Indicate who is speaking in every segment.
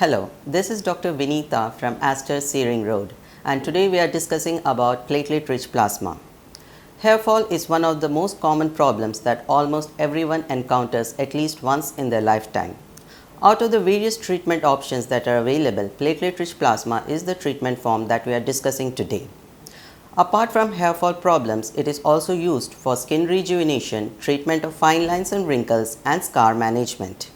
Speaker 1: Hello, this is Dr. Vinita from Aster Searing Road, and today we are discussing about platelet-rich plasma. Hair fall is one of the most common problems that almost everyone encounters at least once in their lifetime. Out of the various treatment options that are available, platelet-rich plasma is the treatment form that we are discussing today. Apart from hair fall problems, it is also used for skin rejuvenation, treatment of fine lines and wrinkles, and scar management.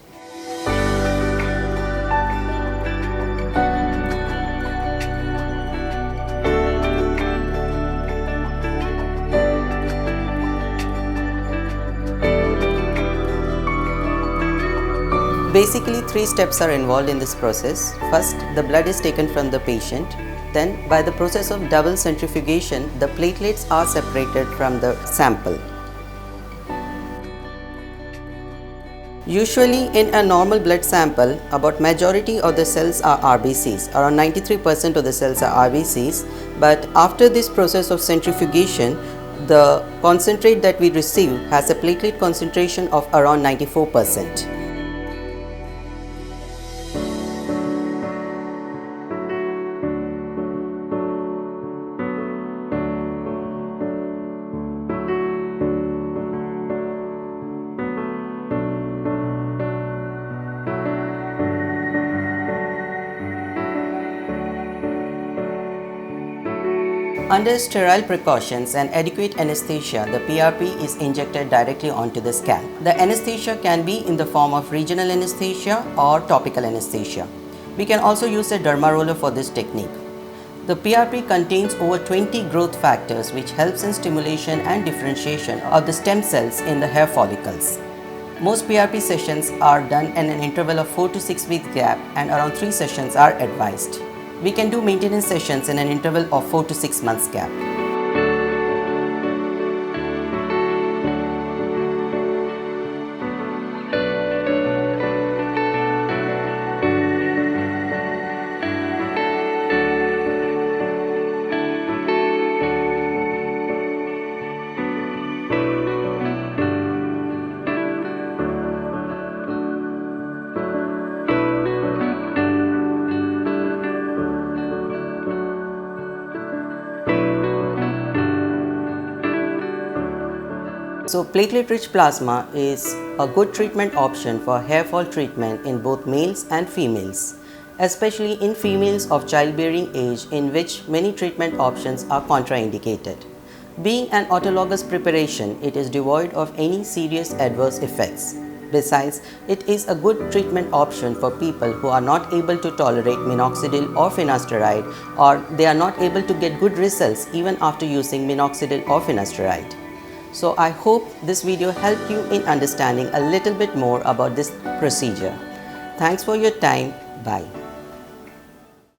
Speaker 1: Basically, 3 steps are involved in this process. First, the blood is taken from the patient. Then, by the process of double centrifugation, the platelets are separated from the sample. Usually, in a normal blood sample, about majority of the cells are RBCs. Around 93% of the cells are RBCs. But after this process of centrifugation, the concentrate that we receive has a platelet concentration of around 94%. Under sterile precautions and adequate anesthesia, the PRP is injected directly onto the scalp. The anesthesia can be in the form of regional anesthesia or topical anesthesia. We can also use a derma roller for this technique. The PRP contains over 20 growth factors which helps in stimulation and differentiation of the stem cells in the hair follicles. Most PRP sessions are done in an interval of 4 to 6 week gap, and around 3 sessions are advised. We can do maintenance sessions in an interval of 4 to 6 months gap. So, platelet-rich plasma is a good treatment option for hair fall treatment in both males and females, especially in females of childbearing age, in which many treatment options are contraindicated. Being an autologous preparation, it is devoid of any serious adverse effects. Besides, it is a good treatment option for people who are not able to tolerate minoxidil or finasteride, or they are not able to get good results even after using minoxidil or finasteride. So I hope this video helped you in understanding a little bit more about this procedure. Thanks for your time. Bye.